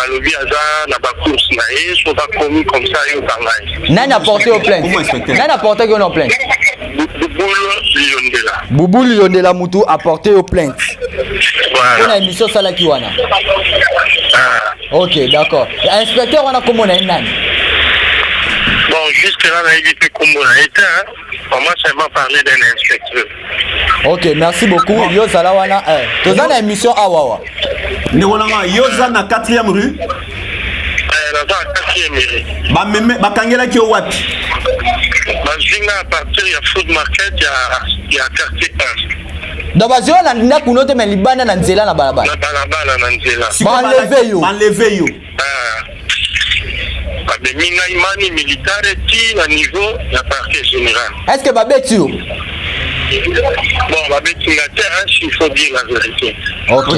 Alobi aza na ba course na e so ba commis comme ça yo kangai. Nani a porté au plainte. Nani a porté au plainte. Yondela. Bouboule Yondela Moutou a porté aux plaintes. Voilà. On a émission Salakiwana. Ok, d'accord. Inspecteur, on a comment on a une année? Bon, jusque-là, on a évité comment on a été. Pour moi, ça m'a parlé d'un inspecteur. Ok, merci beaucoup. Yo Salawana. Tu as une émission à Wawa. Néolanga, Yoza na 4e rue. Dans la 4e rue. Bakangela ki wapi? Bazinga à partir de Food Market, il y a quartier 1. Dans bazio na ndina kunote me libana na nzela na balabala. Na balabala na nzela. Enlevé yo. Mais mina imani militaire ti na niveau ya parquet général. Est-ce que babeti yo? Bon, babeti la terre, il faut dire la vérité. Ok.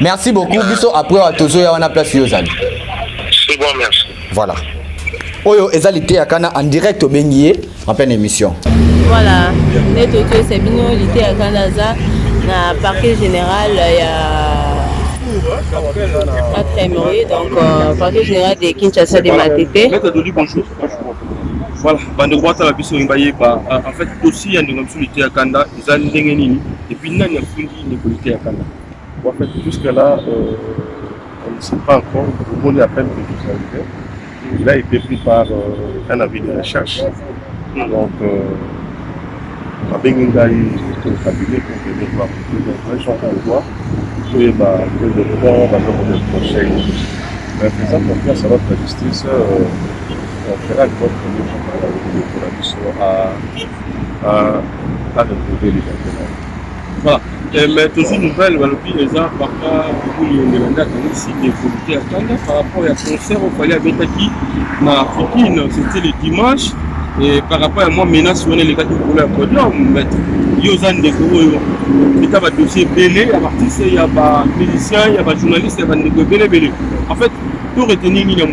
Merci beaucoup. Biso après à tozo ya wana place yo zali. C'est bon, merci. Voilà. Oyo ezalité ya kana en direct au Bengié en pleine émission. Voilà. Neto to c'est bino lité ya kana za na parquet général ya 4e rue, donc parquet général de Kinshasa de Matete. Maître Doli, bonjour. Voilà, bande droite la biso imbaye ba en fait dossier ya ndinga msulité ya kanda ezali ndenge nini et puis nani afundi ni polité ya kanda. En fait jusque là on ne sait pas encore, on est à peine que nous arrivons. Il a été pris par un avis de recherche. Donc à Bengingaï au cabinet pour venir voir les gens qu'on voit. Et bah, que le temps va nous prochain. Mais faisant confiance à notre justice, on fera une bonne première pour la mission à retrouver les gens. Voilà. Mais toujours nouvelle, les gens par rapport par rapport à concert au palais à Betaki, na Africaine, c'était le dimanche. Et par rapport à moi, menace, on est les gars qui voulaient un podium, mais il y a des gens qui dossier belé, à partir il y a des musiciens, il y a des journalistes, il y a des belé. En fait, tout retenir, il y a des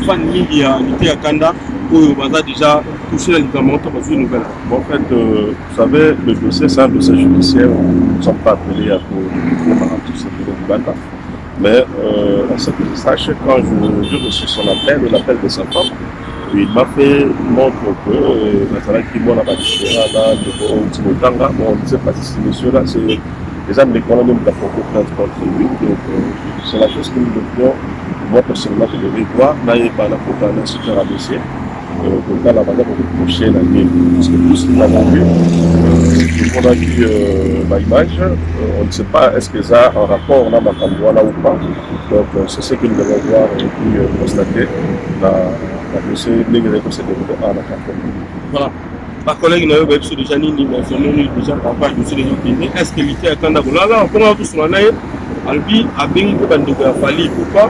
fans qui ont été à Kanda, où on a déjà touché l'évidemment dans une nouvelle. Bon, en fait, vous savez, le dossier, c'est un dossier judiciaire, nous ne sommes pas appelés à tout ce qui est Banda. Mais à ce que je sache, quand je reçois son appel, l'appel de sa femme, il m'a fait montre que on ne sait pas si ce monsieur-là, c'est les âmes d'économie de la portée contre lui. Donc, c'est la chose que nous devrions, moi personnellement, je devrais voir, n'ayez pas la portée d'un super abaissé. Donc, là, la manière pour reprocher la vie, parce que tout ce qu'il a vendu, tout le monde a vu l'image, on ne sait pas est-ce que ça a un rapport là, là ou pas. Donc, c'est ce que nous devons voir et puis constater. Voilà. Ma collègue n'a pas eu déjà ni informé déjà par rapport à ce que est-ce que l'ité à Kanda là on a tous l'année albi a bien que bande de Fali pourquoi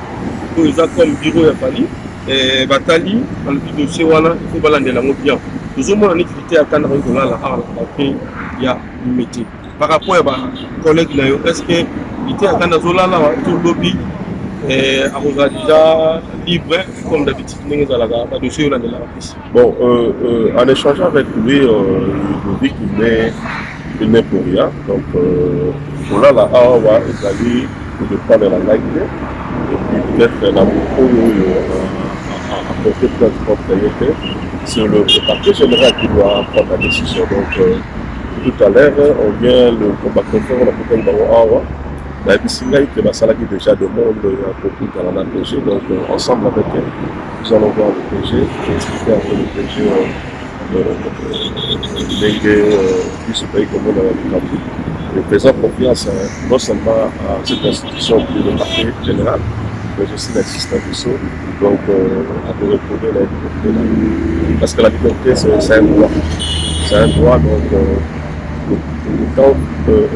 pour les comme bureau à Fali et Batali albi dossier wana il faut balander la bien nous avons une activité à Kanda là il y a limité par rapport à ma collègue là est-ce que l'ité à Kanda là tout lobby et à déjà libre comme d'habitude bon en échangeant avec lui il nous dit qu'il n'est pour rien donc pour là on va établir de prendre la ligne et puis peut-être la apporter plein de propriétés sur le parquet général qui doit prendre la décision donc tout à l'heure on vient le combat conférence on a peut-être la Bissingaï que la salle qui déjà demande un peu plus dans la PG, donc ensemble avec elle, nous allons voir le PG, expliquer un peu le PG, léguer plus ce pays comme on a vu. Et faisant confiance non seulement à cette institution qui est le parquet général, mais aussi l'assistant du saut, donc à de retrouver la liberté. Parce que la liberté, c'est un droit. C'est un droit, donc le temps de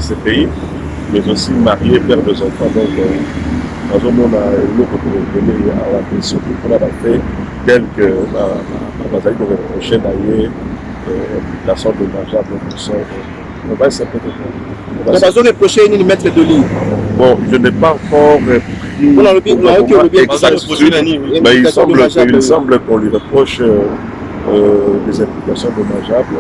ces pays, mais aussi marié, père des enfants. Donc, dans un monde, il faut venir à la question qu'on a fait, tel que la Mazali devrait reprocher d'ailleurs la sorte de mangeable pour ça. On va essayer de la zone est prochaine, il mettre de ligne. Bon, je n'ai pas encore pris. Mais il semble qu'on lui reproche des implications dommageables.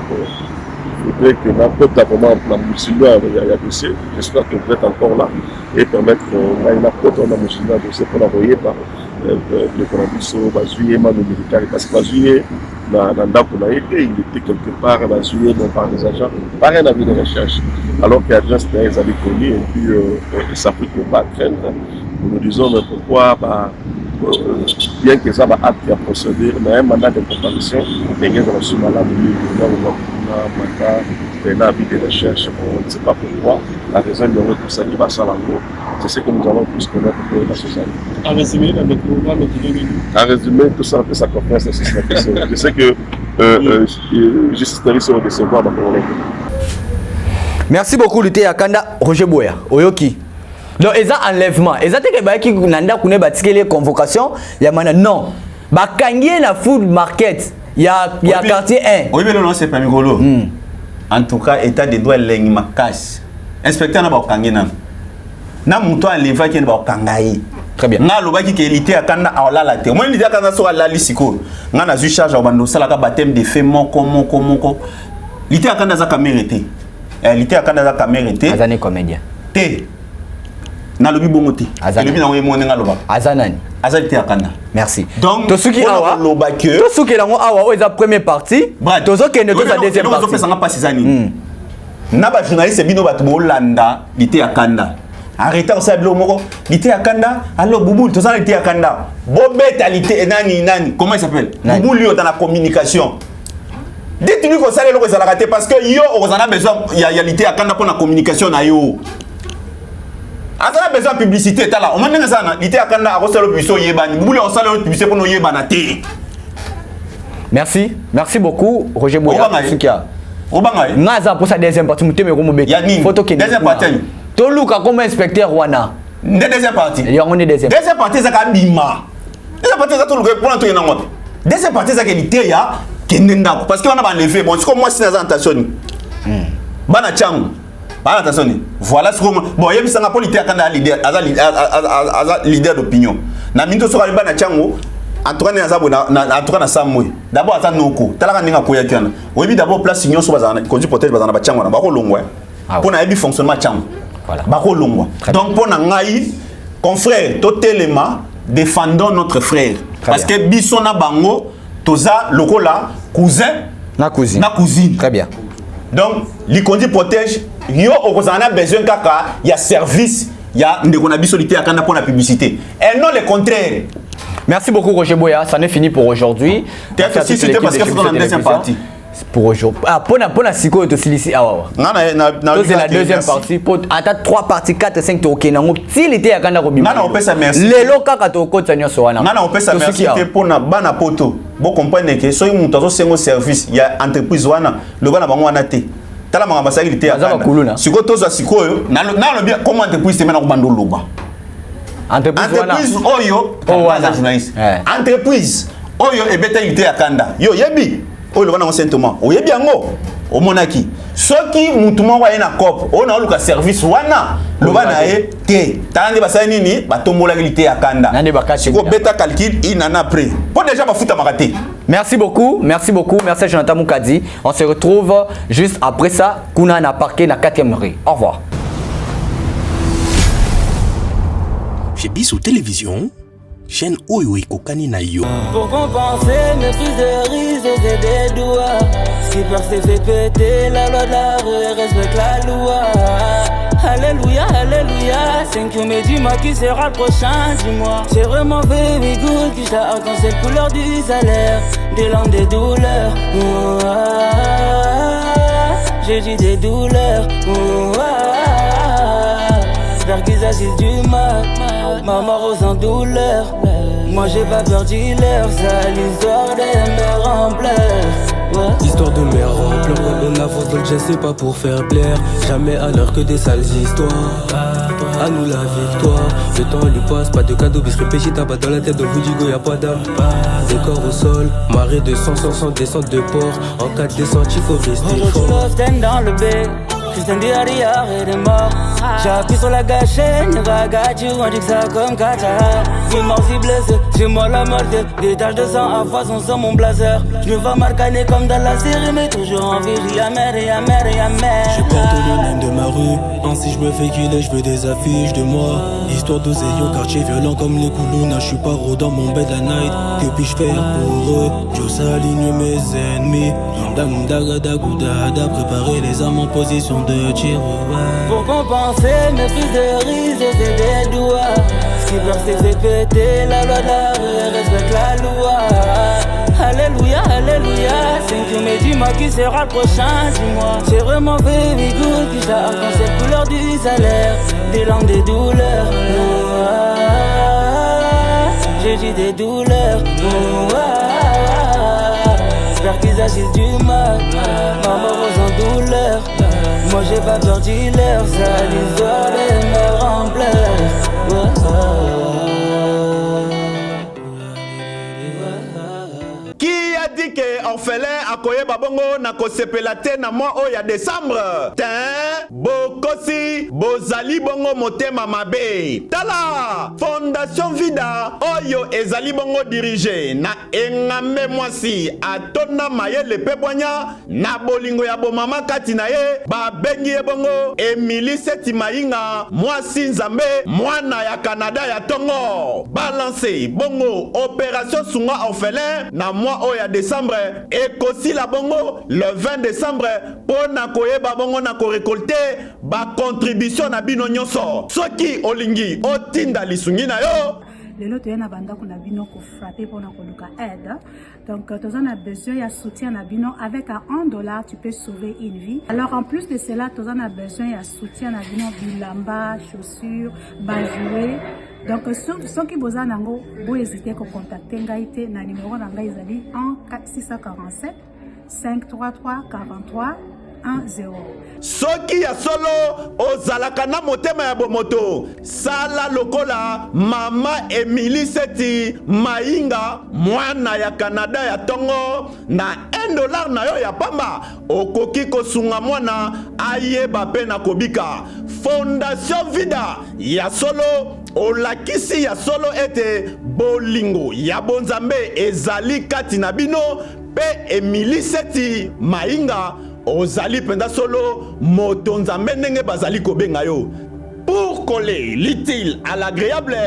Il faudrait que n'importe comment la musulmane a dossier, j'espère que vous êtes encore là, et permettre n'importe on a musulmane dossier pour l'envoyer par ndeko na biso bazwi ye mano militaire parce que bazwi ye na ndako na ye te, il était quelque part bazwi ye non par les agents par un avis de recherche alors que l'agence na ye ezali connue et puis il s'applique pas à craindre. Nous disons mais pourquoi bien que ça va acte à procéder mais un mandat de comparution les gens dans ce malade un avis de recherche, on ne sait pas pourquoi, la raison de tout ça qui va sur la route, c'est ce que nous allons plus connaître pour la société. En résumé, tout ça, sa confiance, je sais que Justice Théry se recevoir dans le Merci beaucoup, Luté Yakanda, Roger Boya, Oyoki. Donc, il y a enlèvement. Il y a des gens qui ont convocation. Il y a non. Il y a la food market. Il y a quartier 1. Oui, mais non, c'est pas rigolo. En tout cas, état de droit lengi makas. Inspecteur na ba kangena. Na muto enleva ki ba kangai. Très bien. Na loba ki elité akanda awala la te. Moi elité akanda so ala lisiko. Nga na zu charge abando sala ka baptême de fait moko. Elité akanda za kamérité. Elité akanda za kamérité. Azane comédien. Te. Na lobi bongote. Lobi na wemo nga loba. Azanani. Azalité akanda. Merci. Donc, Tosuki awa. Tosuki lango awa eza première partie. Tosuki ne ko sa deuxième partie. Tosuki sanga pasizani. Na ba journaliste bino batu bolanda lité akanda. Arrêtez on sablo moko lité akanda. Allo Bouboul to ça lité akanda. Bobeta lité nani. Comment il s'appelle? Bouboul yo dans la communication. Dites-lui que ça les loko ça la raté parce que yo on a besoin il y a lité akanda pour la communication na yo. On a besoin de publicité. On m'a dit que ça, l'ité à Kanda, on a besoin de publicité pour nous yébana. Merci beaucoup, Roger Boya. Obangay. Naza pour sa deuxième partie, muté me romobé. Photo qui deuxième partie. Toluka comme inspecteur Wana. Deuxième partie. Il y a on est deuxième. Deuxième partie ça kabima. Deuxième partie ça toluka pour l'entendre na ngot. Deuxième partie ça qualité ya kendenda parce que on a enlevé bon c'est comme moi c'est dans attention. Bana chang. Voilà ce que bon, il y a un politique leader d'opinion. Na minto so na chango Antoine na samwe. D'abord ata noko. Talaka ninga koya kana. Oyebi d'abord place signon so bazana konji protège bazana ba chango na ba ko longwa. Pour na yebi fonctionnement chango. Voilà. Ba ko longwa. Donc pour na ngai confrère totelema défendons notre frère parce que biso na bango toza lokola cousin na cousine. Très bien. Donc, l'Ikondi protège. Yo, on a besoin kaka, il y a service, il y a une bisolité pour la publicité. Et non le contraire. Merci beaucoup, Roger Boya. Ça n'est fini pour aujourd'hui. Peut-être si c'était parce qu'il faut dans la deuxième partie. Pour aujourd'hui. Ah, pour la psycho et aussi ici. C'est la deuxième partie. Pour attendre 3 parties, 4 et 5 tokens. S'il était à Kandarobi. Non, on peut ça merci. Les locaux quand on compte ça sur un. Non, on peut ça merci pour na bana poto. Vous comprenez que soit une montation c'est un service, il y a entreprise wana, le bana bango wana te. Tala manga basaki était à Kanda. Siko tozo siko yo, na le bien comment entreprise te mena ko bando loba. Entreprise oyo, journaliste. Entreprise oyo ebeta était à Kanda. Yo yebi. Oyo lobana consentement oyebi yango omonaki soki mutu moko ayena cop ona oluka service wana lobana e te tande basala nini batombola qualité ya Kanda siko beta calcul inana après pour déjà bafuta makate. Merci beaucoup merci Jonathan Moukadi. On se retrouve juste après ça kuna na parquet na 4e rue. Au revoir. Chez Bissou Télévision, chaîne Oyo Kokani na yo. Pour compenser mes prises de risque et des doigts, Skipper s'est fait péter la loi de la rue, respecte la loi. Alléluia, alléluia, 5 mai du mois qui sera le prochain du mois. C'est vraiment baby good qui t'a quand c'est le couleur du salaire, des langues des douleurs. J'ai dit des douleurs. J'espère qu'ils agissent du mal. Maman rose en douleur. Moi j'ai pas peur du leur. Ça l'histoire des mères en pleurs. Histoire de mère en pleurs. On avance dans le jet, c'est pas pour faire plaire. Jamais à l'heure que des sales histoires. À nous la victoire. Le temps lui passe, pas de cadeau. Bis réfléchis, t'as pas dans la tête. Dans Voudigo y'a pas d'âme. Des corps au sol. Marée de sang, sans descente de port. En cas de descente, il faut rester fort. On retrouve dans le B. Christian Diarra et des morts. J'appuie sur la gâchette, Niragati, on dit que ça comme Kata. Vie mort si blessé, j'ai moi la mort. Des taches de sang à foison sur mon blazer. Je me vois marcané comme dans la série, mais toujours en vie. Yammer. Je porte le nom de ma rue. Ainsi je me fais killer, je veux des affiches de moi. Histoire d'Oseillon, quartier violent comme les Koulouna. Je suis paro dans mon bed la night. Que puis-je faire pour eux? Je s'aligne mes ennemis. Préparer les armes en position de tir. Pour compenser mes prises de risque, j'ai des doigts. Ce qui peur c'est fait péter la loi de la rue, respecte la loi. Alléluia, c'est que me dis-moi qui sera le prochain, dis-moi. J'ai vraiment baby good, qui ça quand c'est couleur du salaire. Des langues, des douleurs, j'ai dit des douleurs, j'espère qu'ils agissent du mal, maman rose en douleur. Moi j'ai pas peur dealer, ça l'histoire les mères en pleurs. Qui a dit que orphelin akoye babongo na kosepela te na mois oya décembre? Tin bokosi bozali bongo motema mabe. Tala Fondation Vida oyo ezali bongo dirige na engambe mwasi atona mayele pe bonya na bolingo ya bomama kati na ye babengi ye bongo Emily Seti Mainga mwasi nzambe mwana ya Canada ya tongo balance bongo opération sunga orphelin na mois oya décembre ekosi la bongo le 20 décembre pour na koyeba bongo na ko récolter ba contribution na bino nyonso soki olingi otinda lisungi na yo. Lelo toyena banda kuna bino ko frapper pour na koluka aide. Donc tu as besoin de soutien na bino avec $1 tu peux sauver une vie. Alors en plus de cela tu as besoin de soutien na bino bilamba, chaussures, bajouer. Donc ceux qui besoin nango bo hésiter ko contacter ngaite na numéro na ngai ezali 647 533 43 10. Soki ya solo ozalaka na motema ya bomoto sala lokola mama Emily Seti Mainga mwana ya Canada ya tongo na $1 na yo ya pamba okoki kosunga mwana ayeba pe na kobika. Fondation Vida ya solo olakisi ya solo ete bolingo ya bonzambe ezali kati na bino pe Emily Seti Mainga ozali penda solo moto nzambe ndenge bazali kobenga yo. Pour coller l'utile à l'agréable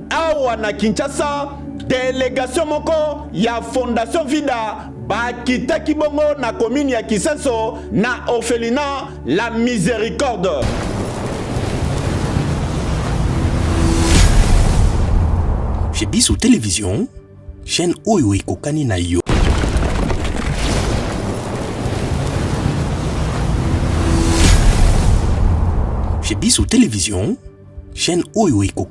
awa na Kinshasa délégation moko ya Fondation Vida bakitaki bongo na commune ya Kisenso na orphelinat La Miséricorde. Chez Bissou Télévision, chaîne oyo ekokani na yo. Chez Bissou Télévision, chaîne oyo ekokani